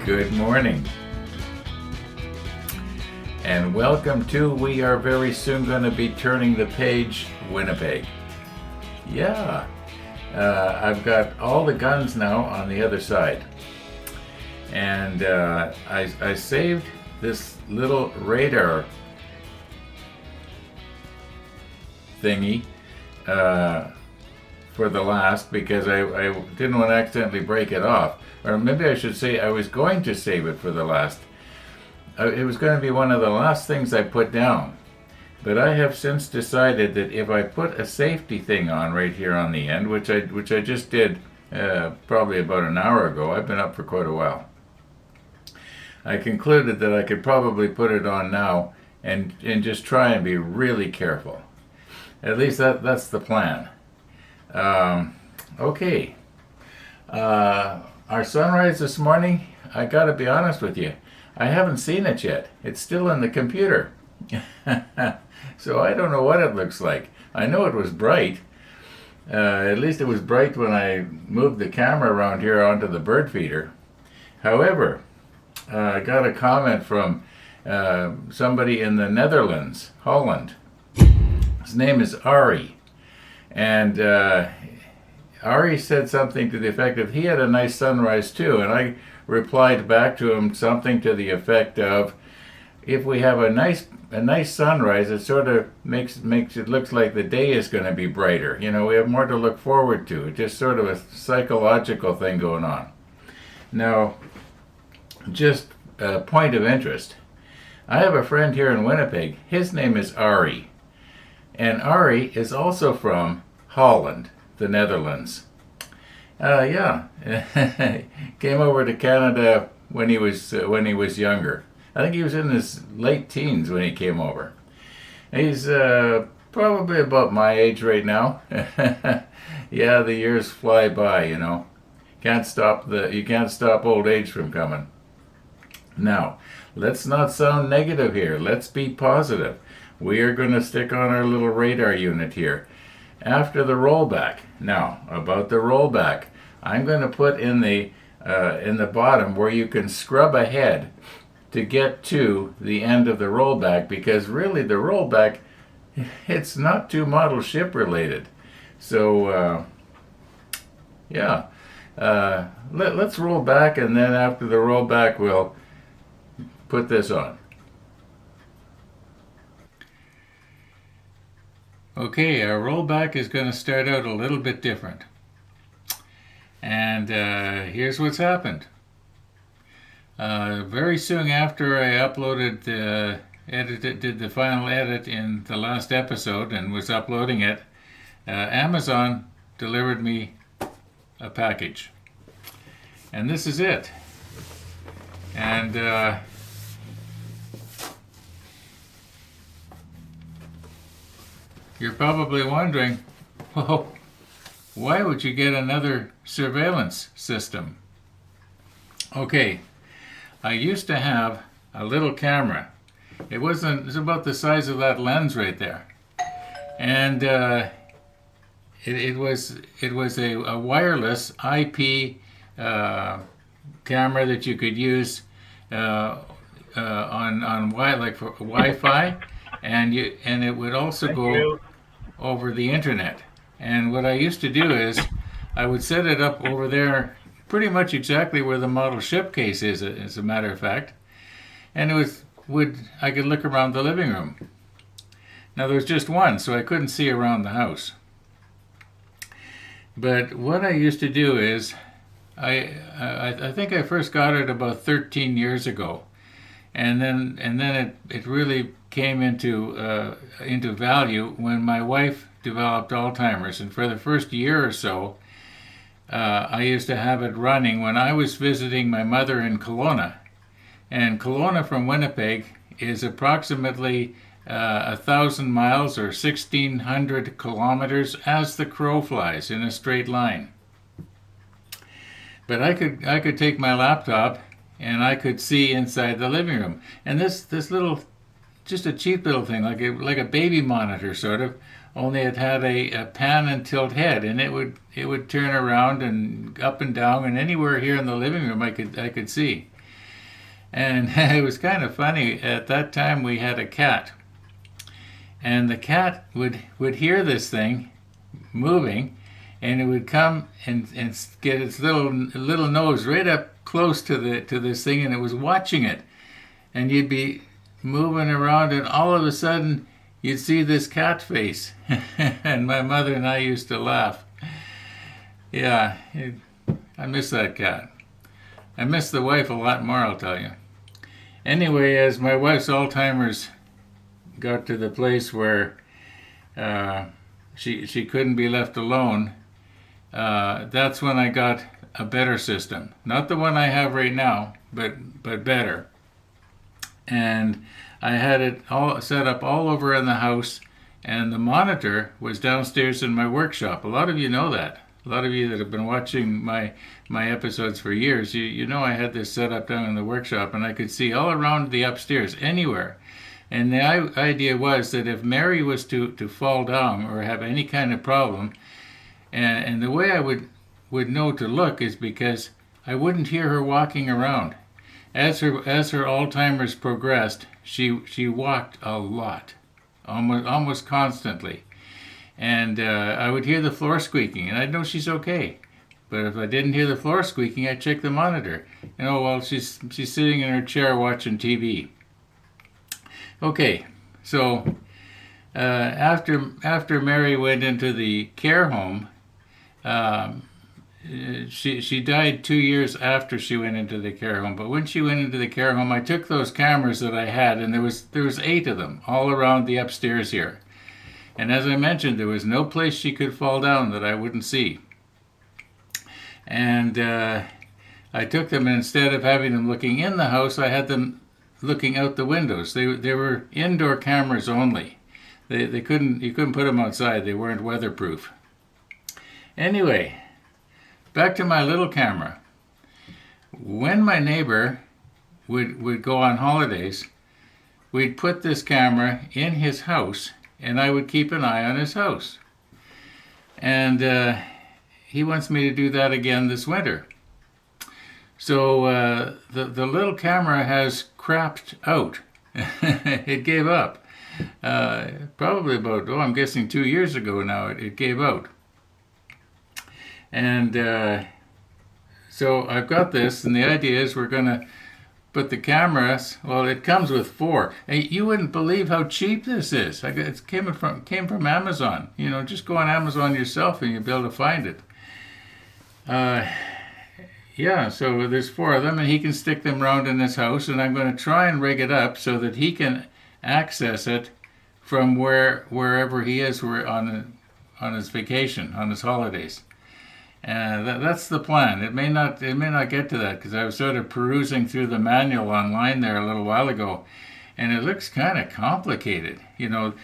Good morning, and welcome to We Are Very Soon Going to Be Turning the Page, Winnipeg. Yeah, I've got all the guns now on the other side, and I saved this little radar thingy for the last because I didn't want to accidentally break it off. Or maybe I should say I was going to save it for the last. It was going to be one of the last things I put down. But I have since decided that if I put a safety thing on right here on the end, which I just did probably about an hour ago, I've been up for quite a while, I concluded that I could probably put it on now and just try and be really careful. At least that's the plan. Okay. Our sunrise this morning, I gotta be honest with you, I haven't seen it yet. It's still in the computer. So I don't know what it looks like. I know it was bright. At least it was bright when I moved the camera around here onto the bird feeder. However, I got a comment from somebody in the Netherlands, Holland. His name is Ari. And Ari said something to the effect of he had a nice sunrise too, and I replied back to him something to the effect of, if we have a nice sunrise, it sort of makes it look like the day is going to be brighter. You know, we have more to look forward to. It's just sort of a psychological thing going on. Now, just a point of interest. I have a friend here in Winnipeg. His name is Ari. And Ari is also from Holland, the Netherlands. Yeah, came over to Canada when he was younger. I think he was in his late teens when he came over. He's probably about my age right now. Yeah, the years fly by, you know. You can't stop old age from coming. Now, let's not sound negative here. Let's be positive. We are going to stick on our little radar unit here. After the rollback. Now, about the rollback, I'm going to put in the bottom where you can scrub ahead to get to the end of the rollback, because really the rollback, it's not too model ship related. So, yeah, let's roll back, and then after the rollback, we'll put this on. Okay, our rollback is going to start out a little bit different. And here's what's happened. Very soon after I uploaded did the final edit in the last episode and was uploading it, Amazon delivered me a package. And this is it. And you're probably wondering, well, why would you get another surveillance system? Okay, I used to have a little camera. It was about the size of that lens right there, and it was a wireless IP camera that you could use on like for Wi-Fi, and it would also go over the internet. And what I used to do is I would set it up over there, pretty much exactly where the model ship case is, as a matter of fact, and I could look around the living room. Now there's just one, so I couldn't see around the house. But what I used to do is I think I first got it about 13 years ago, and then it really came into value when my wife developed Alzheimer's, and for the first year or so, I used to have it running when I was visiting my mother in Kelowna, and Kelowna from Winnipeg is approximately 1,000 miles or 1,600 kilometers as the crow flies in a straight line. But I could take my laptop and I could see inside the living room, and this little, just a cheap little thing, like a baby monitor sort of, only it had a pan and tilt head, and it would turn around and up and down, and anywhere here in the living room I could see. And it was kind of funny. At that time, we had a cat, and the cat would hear this thing moving, and it would come and get its little nose right up close to this thing, and it was watching it. And you'd be moving around, and all of a sudden you'd see this cat face. And my mother and I used to laugh. Yeah, I miss that cat. I miss the wife a lot more, I'll tell you. Anyway, as my wife's Alzheimer's got to the place where she couldn't be left alone, that's when I got a better system. Not the one I have right now, but better. And I had it all set up all over in the house, and the monitor was downstairs in my workshop. A lot of you know that. A lot of you that have been watching my episodes for years, you know I had this set up down in the workshop, and I could see all around the upstairs, anywhere. And the idea was that if Mary was to fall down or have any kind of problem, and the way I would know to look is because I wouldn't hear her walking around. As her Alzheimer's progressed, she walked a lot, almost constantly. And I would hear the floor squeaking, and I'd know she's okay. But if I didn't hear the floor squeaking, I'd check the monitor. And oh well, she's sitting in her chair watching TV. Okay, so after Mary went into the care home, she died 2 years after she went into the care home. But when she went into the care home, I took those cameras that I had, and there was 8 of them all around the upstairs here. And as I mentioned, there was no place she could fall down that I wouldn't see. And I took them, and instead of having them looking in the house, I had them looking out the windows. They were indoor cameras only. You couldn't put them outside. They weren't weatherproof. Anyway, back to my little camera. When my neighbor would go on holidays, we'd put this camera in his house, and I would keep an eye on his house. And he wants me to do that again this winter. So the little camera has crapped out. It gave up. Probably about, I'm guessing 2 years ago now, it gave out. And so I've got this, and the idea is we're going to put the cameras, well, it comes with 4. Hey, you wouldn't believe how cheap this is. It came from Amazon. You know, just go on Amazon yourself and you'll be able to find it. Yeah, so there's 4 of them, and he can stick them around in his house, and I'm going to try and rig it up so that he can access it from wherever he is on his vacation, on his holidays. That's the plan. It may not get to that because I was sort of perusing through the manual online there a little while ago, and it looks kind of complicated. You know,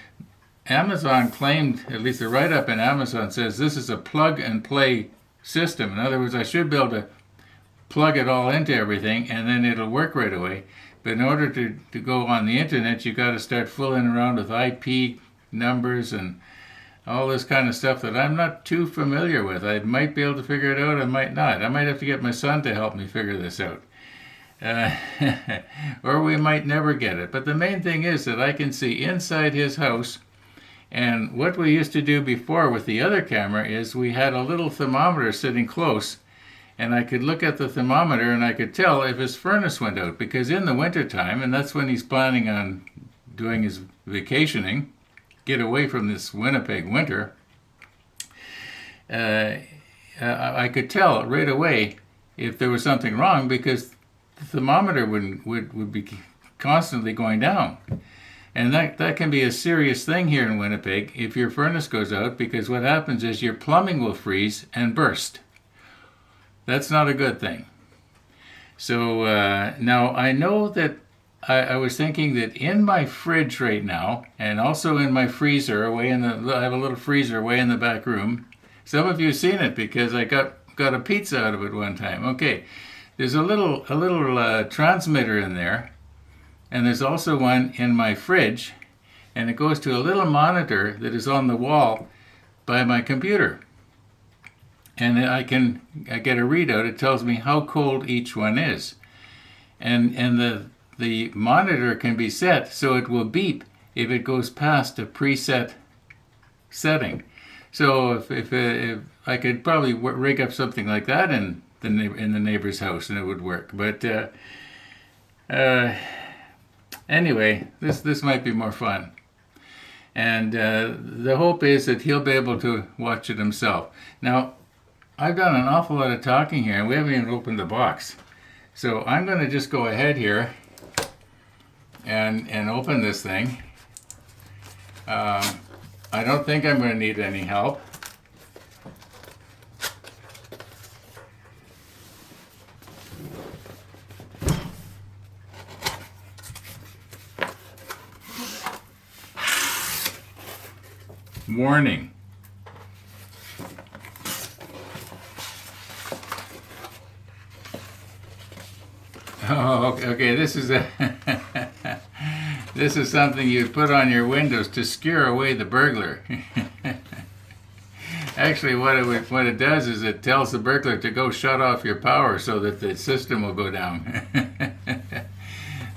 Amazon claimed, at least the write-up in Amazon says this is a plug-and-play system. In other words, I should be able to plug it all into everything, and then it'll work right away. But in order to go on the internet, you've got to start fooling around with IP numbers and all this kind of stuff that I'm not too familiar with. I might be able to figure it out, I might not. I might have to get my son to help me figure this out. Or we might never get it. But the main thing is that I can see inside his house. And what we used to do before with the other camera is we had a little thermometer sitting close, and I could look at the thermometer and I could tell if his furnace went out, because in the wintertime, and that's when he's planning on doing his vacationing, get away from this Winnipeg winter, I could tell right away if there was something wrong, because the thermometer would be constantly going down. And that can be a serious thing here in Winnipeg if your furnace goes out, because what happens is your plumbing will freeze and burst. That's not a good thing. So now I know that I was thinking that in my fridge right now, and also in my freezer I have a little freezer way in the back room. Some of you have seen it because I got a pizza out of it one time. Okay, there's a little transmitter in there, and there's also one in my fridge, and it goes to a little monitor that is on the wall by my computer. And I get a readout. It tells me how cold each one is. and the monitor can be set so it will beep if it goes past a preset setting. So if I could probably rig up something like that in the neighbor's house and it would work. But anyway, this might be more fun. And the hope is that he'll be able to watch it himself. Now, I've done an awful lot of talking here, and we haven't even opened the box. So I'm going to just go ahead here and open this thing. I don't think I'm going to need any help. Warning. Oh, okay. This is this is something you put on your windows to scare away the burglar. Actually, what it does is it tells the burglar to go shut off your power so that the system will go down.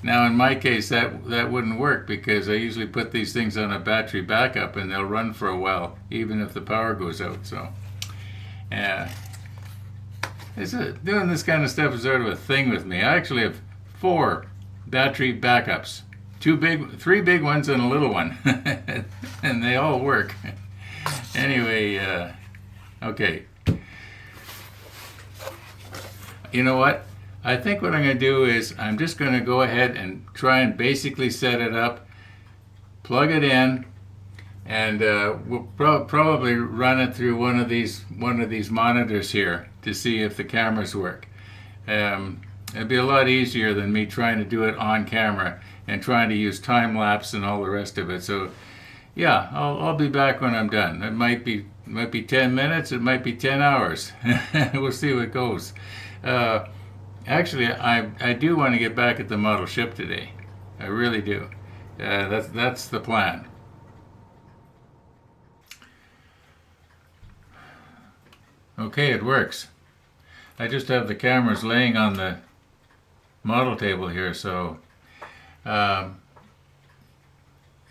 Now, in my case, that wouldn't work because I usually put these things on a battery backup and they'll run for a while, even if the power goes out. So, doing this kind of stuff is sort of a thing with me. I actually have 4 battery backups, 3 big ones and a little one, and they all work. Anyway, okay. You know what? I think what I'm going to do is I'm just going to go ahead and try and basically set it up, plug it in, and we'll probably run it through one of these monitors here to see if the cameras work. It'd be a lot easier than me trying to do it on camera and trying to use time lapse and all the rest of it. So yeah, I'll be back when I'm done. It might be 10 minutes, it might be 10 hours. We'll see what goes. Actually, I do want to get back at the model ship today. I really do. That's the plan. Okay, it works. I just have the cameras laying on the model table here, so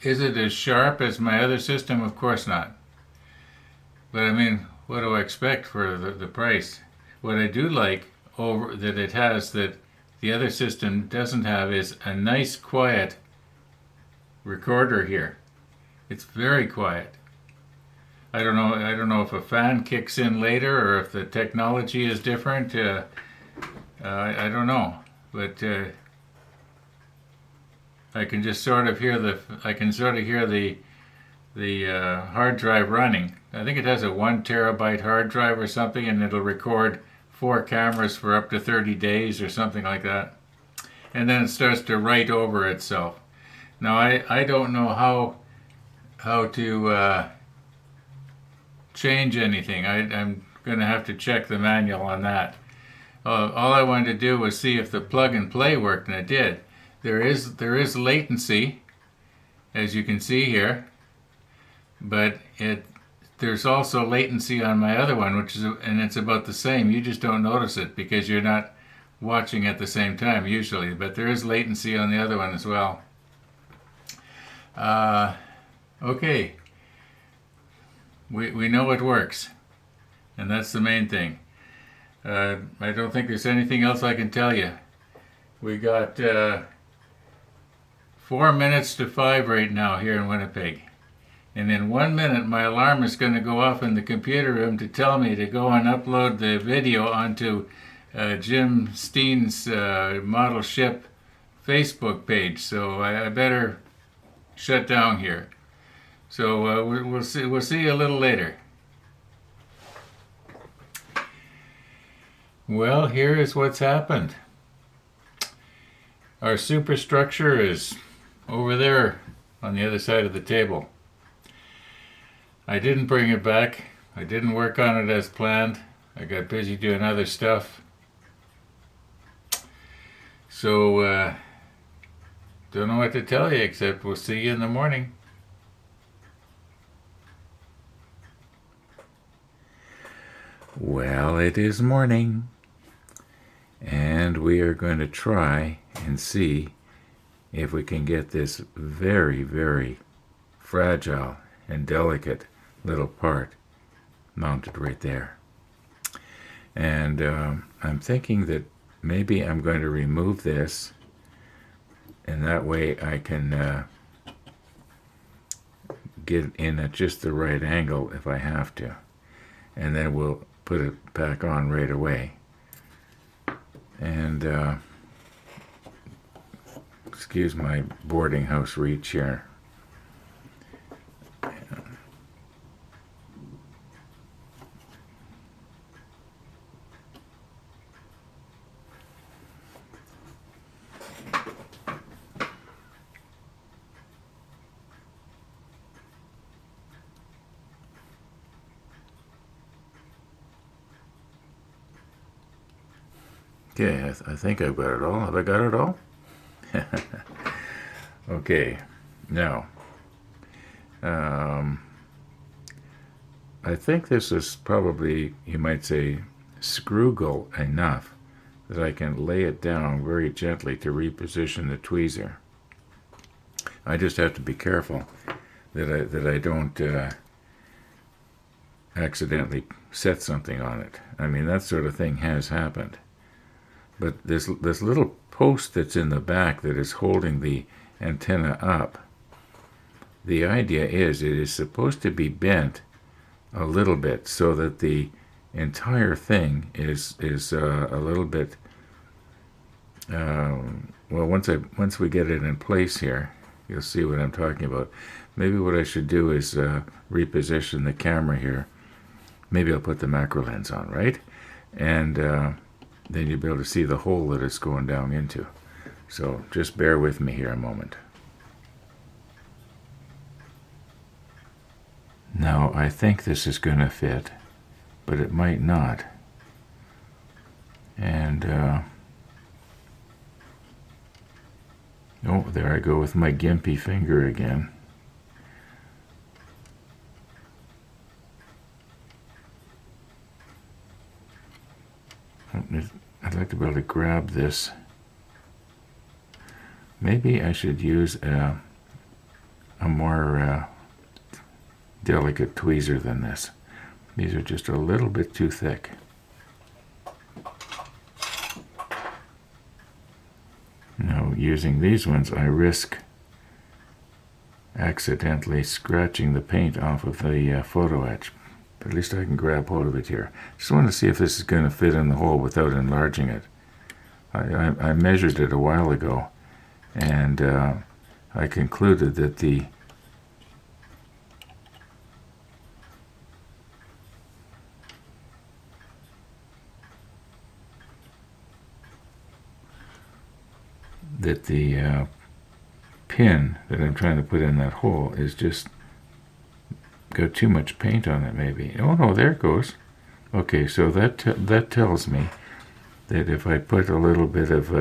is it as sharp as my other system? Of course not. But I mean, what do I expect for the price? What I do like that it has that the other system doesn't have is a nice quiet recorder here. It's very quiet. I don't know if a fan kicks in later or if the technology is different. I don't know, but I can just sort of hear the hard drive running. I think it has a 1 terabyte hard drive or something, and it'll record 4 cameras for up to 30 days or something like that. And then it starts to write over itself. Now I don't know how to change anything. I'm going to have to check the manual on that. All I wanted to do was see if the plug and play worked, and it did. There is latency, as you can see here, but there's also latency on my other one, and it's about the same. You just don't notice it because you're not watching at the same time usually, but there is latency on the other one as well. Okay, we know it works, and that's the main thing. I don't think there's anything else I can tell you. We got 4 minutes to 5 right now here in Winnipeg. And in 1 minute, my alarm is going to go off in the computer room to tell me to go and upload the video onto Jim Steen's model ship Facebook page. So I better shut down here. So we'll see you a little later. Well, here is what's happened. Our superstructure is over there on the other side of the table. I didn't bring it back. I didn't work on it as planned. I got busy doing other stuff. So, don't know what to tell you except we'll see you in the morning. Well, it is morning. And we are going to try and see if we can get this very, very fragile and delicate little part mounted right there. And I'm thinking that maybe I'm going to remove this, and that way I can get in at just the right angle if I have to. And then we'll put it back on right away. And excuse my boarding house reach here. Okay, I think I've got it all. Have I got it all? Okay, now, I think this is probably, you might say, screwgal enough that I can lay it down very gently to reposition the tweezer. I just have to be careful that I don't accidentally set something on it. I mean, that sort of thing has happened. But this little post that's in the back that is holding the antenna up, the idea is it is supposed to be bent a little bit so that the entire thing is a little bit, well, once we get it in place here, you'll see what I'm talking about. Maybe what I should do is reposition the camera here. Maybe I'll put the macro lens on, right? And then you'll be able to see the hole that it's going down into. So just bear with me here a moment. Now, I think this is going to fit, but it might not. And, oh, there I go with my gimpy finger again. I'd like to be able to grab this. Maybe I should use a more delicate tweezer than this. These are just a little bit too thick. Now, using these ones, I risk accidentally scratching the paint off of the photo etch. But at least I can grab hold of it here. Just want to see if this is going to fit in the hole without enlarging it. I measured it a while ago, and I concluded that the pin that I'm trying to put in that hole is just got too much paint on it, maybe. Oh no, there it goes. Okay, so that tells me that if I put a little bit of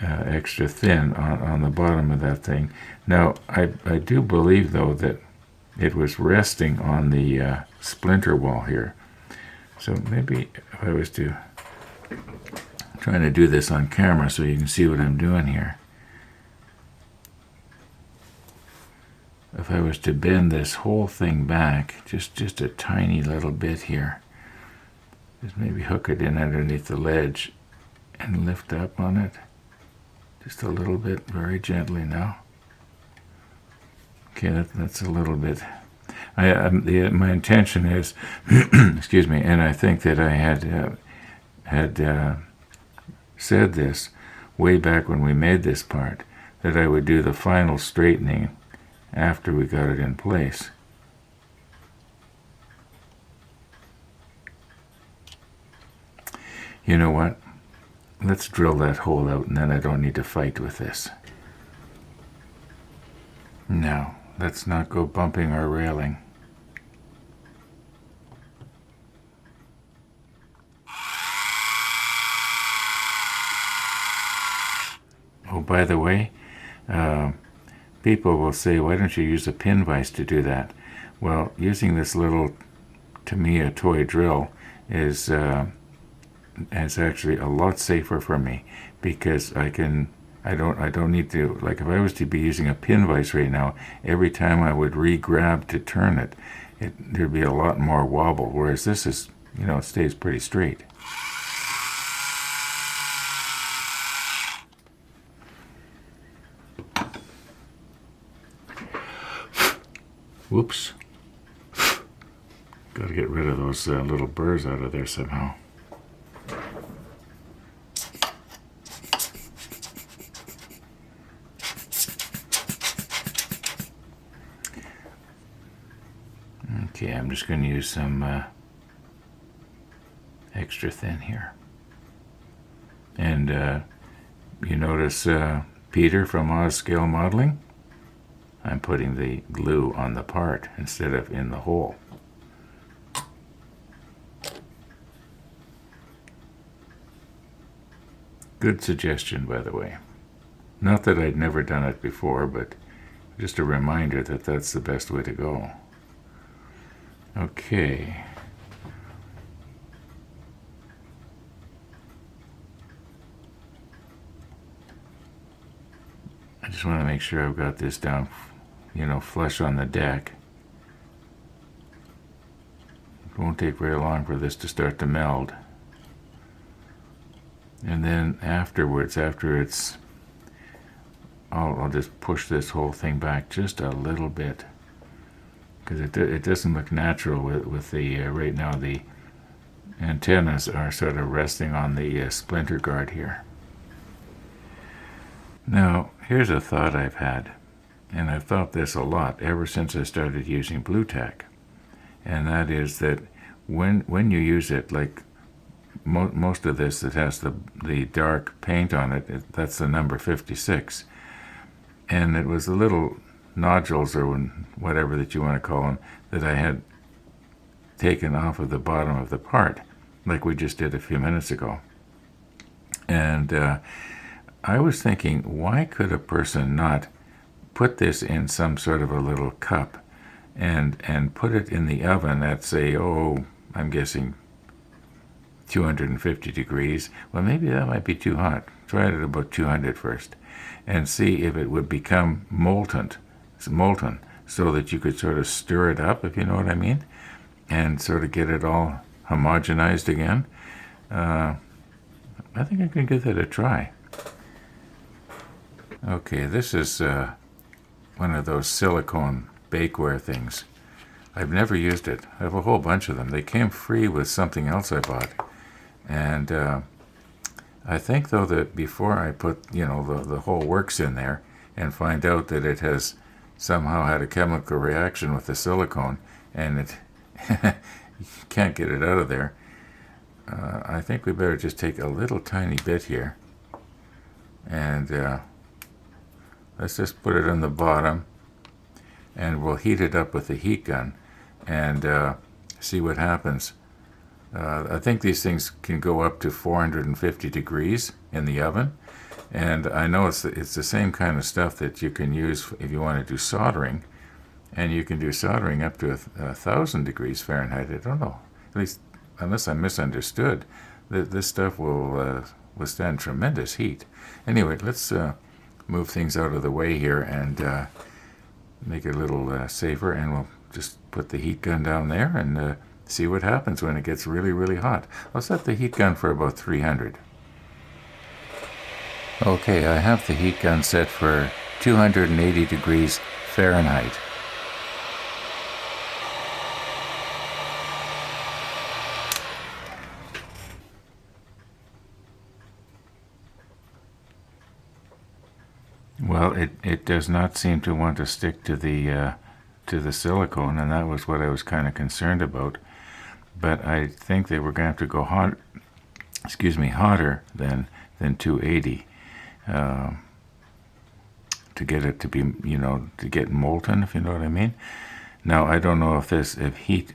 extra thin on the bottom of that thing. Now, I do believe, though, that it was resting on the splinter wall here. So maybe if I was to trying to do this on camera so you can see what I'm doing here. If I was to bend this whole thing back just a tiny little bit here, just maybe hook it in underneath the ledge and lift up on it just a little bit, very gently now. Okay, that's a little bit. My intention is, excuse me, and I think that I had said this way back when we made this part, that I would do the final straightening after we got it in place. You know what? Let's drill that hole out, and then I don't need to fight with this. Now, let's not go bumping our railing. Oh, by the way, people will say, why don't you use a pin vise to do that? Well, using this little, to me, a toy drill is is actually a lot safer for me, because I don't need to, like if I was to be using a pin vise right now, every time I would re-grab to turn it, there'd be a lot more wobble, whereas this is, it stays pretty straight. Whoops. Got to get rid of those little burrs out of there somehow. Okay, I'm just going to use some extra thin here. And you notice Peter from Oz Scale Modeling? I'm putting the glue on the part instead of in the hole. Good suggestion, by the way. Not that I'd never done it before, but just a reminder that that's the best way to go. Okay. I just want to make sure I've got this down, flush on the deck. It won't take very long for this to start to meld. And then afterwards, after it's, I'll just push this whole thing back just a little bit, because it doesn't look natural with the, right now the antennas are sort of resting on the splinter guard here. Now, here's a thought I've had, and I've thought this a lot ever since I started using blue tack, and that is that when you use it, like most of this that has the dark paint on it, that's the number 56, and it was the little nodules or whatever that you want to call them that I had taken off of the bottom of the part, like we just did a few minutes ago. And I was thinking, why could a person not put this in some sort of a little cup and put it in the oven at, say, I'm guessing 250 degrees. Well, maybe that might be too hot. Try it at about 200 first and see if it would become molten so that you could sort of stir it up, if you know what I mean, and sort of get it all homogenized again. I think I can give that a try. Okay, this is one of those silicone bakeware things. I've never used it. I have a whole bunch of them. They came free with something else I bought. And I think, though, that before I put, the whole works in there and find out that it has somehow had a chemical reaction with the silicone and it you can't get it out of there, I think we better just take a little tiny bit here and let's just put it on the bottom, and we'll heat it up with the heat gun and see what happens. I think these things can go up to 450 degrees in the oven, and I know it's the same kind of stuff that you can use if you want to do soldering, and you can do soldering up to 1,000 degrees Fahrenheit. I don't know, at least unless I misunderstood, this stuff will withstand tremendous heat. Anyway, let's move things out of the way here and make it a little safer, and we'll just put the heat gun down there and see what happens when it gets really, really hot. I'll set the heat gun for about 300. Okay, I have the heat gun set for 280 degrees Fahrenheit. Well, it does not seem to want to stick to the silicone, and that was what I was kind of concerned about. But I think they were going to have to go hotter than 280 to get it to be, to get molten, if you know what I mean. Now, I don't know if heat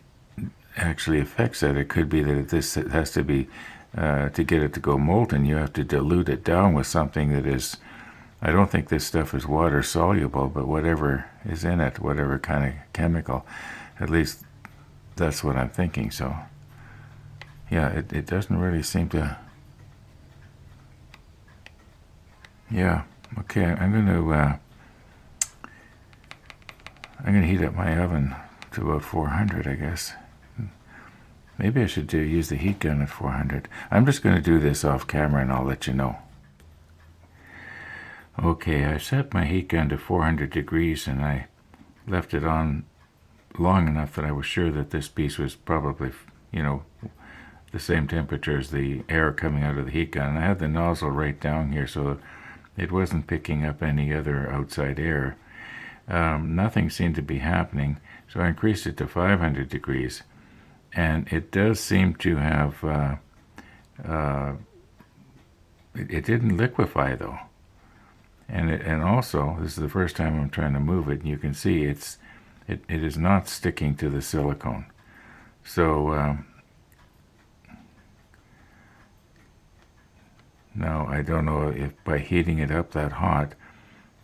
actually affects that. It could be that this has to be, to get it to go molten, you have to dilute it down with something that is, I don't think this stuff is water soluble, but whatever is in it, whatever kind of chemical, at least that's what I'm thinking. So Yeah, it doesn't really seem to. Yeah, okay, I'm gonna heat up my oven to about 400, I guess. Maybe I should use the heat gun at 400. I'm just going to do this off camera and I'll let you know. Okay, I set my heat gun to 400 degrees and I left it on long enough that I was sure that this piece was probably, the same temperature as the air coming out of the heat gun. And I had the nozzle right down here so it wasn't picking up any other outside air. Nothing seemed to be happening, so I increased it to 500 degrees. And it does seem to have, it didn't liquefy though. And also, this is the first time I'm trying to move it, and you can see it is not sticking to the silicone. So, now I don't know if by heating it up that hot,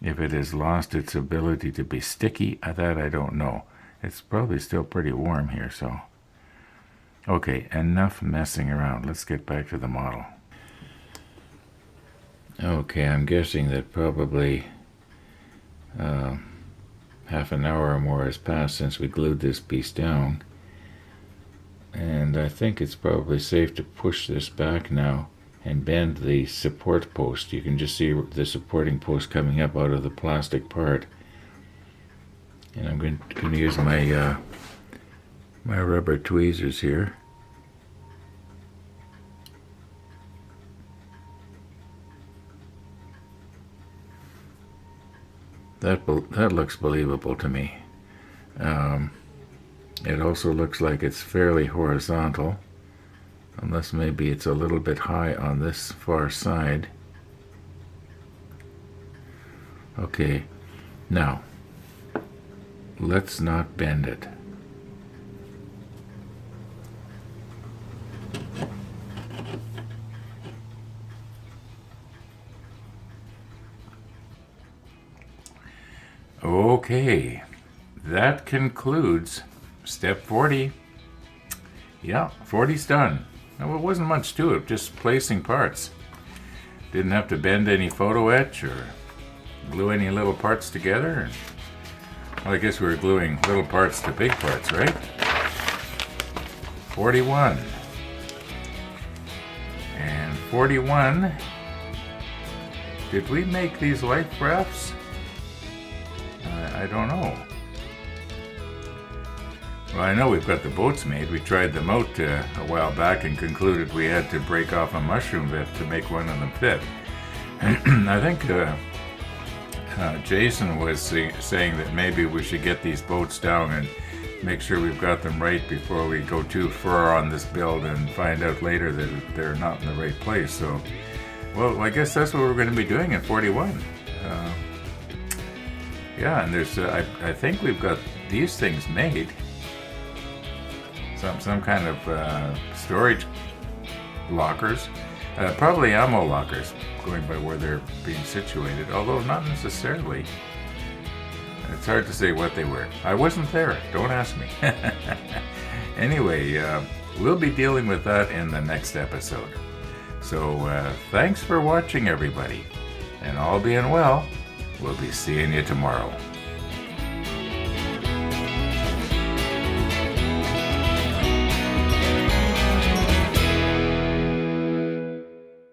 if it has lost its ability to be sticky. That I don't know. It's probably still pretty warm here, so. Okay, enough messing around. Let's get back to the model. Okay, I'm guessing that probably half an hour or more has passed since we glued this piece down. And I think it's probably safe to push this back now and bend the support post. You can just see the supporting post coming up out of the plastic part. And I'm going to use my my rubber tweezers here. That looks believable to me. It also looks like it's fairly horizontal, unless maybe it's a little bit high on this far side. Okay, now let's not bend it. Okay, that concludes step 40. Yeah, 40's done. Well, it wasn't much to it, just placing parts. Didn't have to bend any photo etch or glue any little parts together. Well, I guess we were gluing little parts to big parts, right? 41. And 41, did we make these life rafts? I don't know. Well, I know we've got the boats made. We tried them out a while back and concluded we had to break off a mushroom bit to make one of them fit. I think Jason was saying that maybe we should get these boats down and make sure we've got them right before we go too far on this build and find out later that they're not in the right place. So, well, I guess that's what we're going to be doing in 41. Yeah, and there's, I think we've got these things made. Some kind of storage lockers. Probably ammo lockers, going by where they're being situated, although not necessarily. It's hard to say what they were. I wasn't there, don't ask me. Anyway, we'll be dealing with that in the next episode. So thanks for watching, everybody. And all being well, we'll be seeing you tomorrow.